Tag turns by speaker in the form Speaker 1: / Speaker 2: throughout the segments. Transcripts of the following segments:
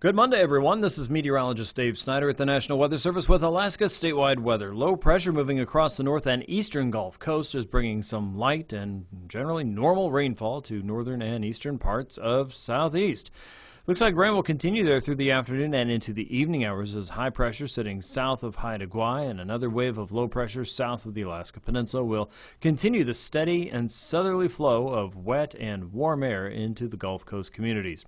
Speaker 1: Good Monday, everyone. This is meteorologist Dave Snyder at the National Weather Service with Alaska's statewide weather. Low pressure moving across the north and eastern Gulf Coast is bringing some light and generally normal rainfall to northern and eastern parts of southeast. Looks like rain will continue there through the afternoon and into the evening hours as high pressure sitting south of Haida Gwaii and another wave of low pressure south of the Alaska Peninsula will continue the steady and southerly flow of wet and warm air into the Gulf Coast communities.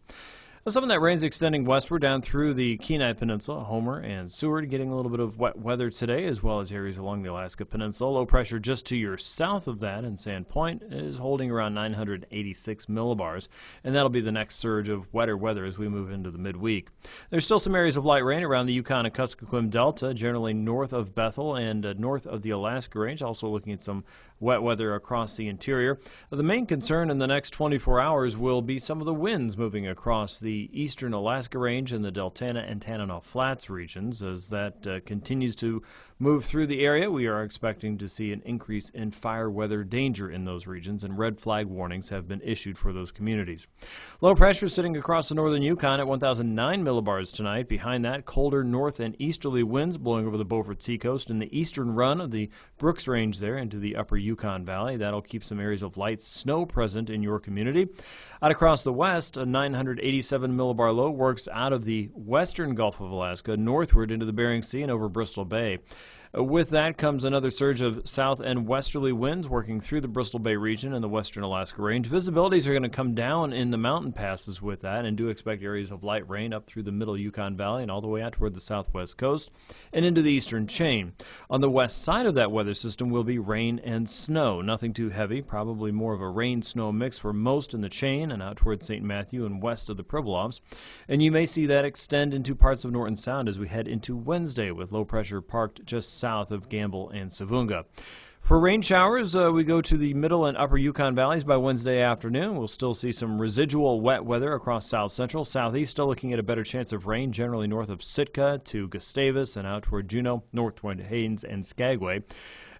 Speaker 1: Some of that rain's extending westward down through the Kenai Peninsula, Homer and Seward, getting a little bit of wet weather today, as well as areas along the Alaska Peninsula. Low pressure just to your south of that in Sand Point is holding around 986 millibars, and that'll be the next surge of wetter weather as we move into the midweek. There's still some areas of light rain around the Yukon and Kuskokwim Delta, generally north of Bethel and north of the Alaska Range, also looking at some wet weather across the interior. The main concern in the next 24 hours will be some of the winds moving across the eastern Alaska Range and the Deltana and Tanana Flats regions. As that continues to move through the area, we are expecting to see an increase in fire weather danger in those regions, and red flag warnings have been issued for those communities. Low pressure sitting across the northern Yukon at 1,009 millibars tonight. Behind that, colder north and easterly winds blowing over the Beaufort Seacoast and the eastern run of the Brooks Range there into the upper Yukon Valley. That'll keep some areas of light snow present in your community. Out across the west, a 987 millibar low works out of the western Gulf of Alaska northward into the Bering Sea and over Bristol Bay. With that comes another surge of south and westerly winds working through the Bristol Bay region and the western Alaska Range. Visibilities are going to come down in the mountain passes with that, and do expect areas of light rain up through the middle Yukon Valley and all the way out toward the southwest coast and into the eastern chain. On the west side of that weather system will be rain and snow. Nothing too heavy, probably more of a rain-snow mix for most in the chain and out toward St. Matthew and west of the Pribilofs. And you may see that extend into parts of Norton Sound as we head into Wednesday, with low pressure parked just south of Gamble and Savunga. For rain showers, we go to the middle and upper Yukon valleys by Wednesday afternoon. We'll still see some residual wet weather across south central. Southeast still looking at a better chance of rain, generally north of Sitka to Gustavus and out toward Juneau, north toward Haines and Skagway.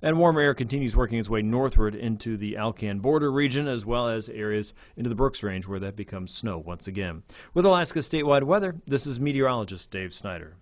Speaker 1: And warmer air continues working its way northward into the Alcan border region, as well as areas into the Brooks Range where that becomes snow once again. With Alaska's statewide weather, this is meteorologist Dave Snyder.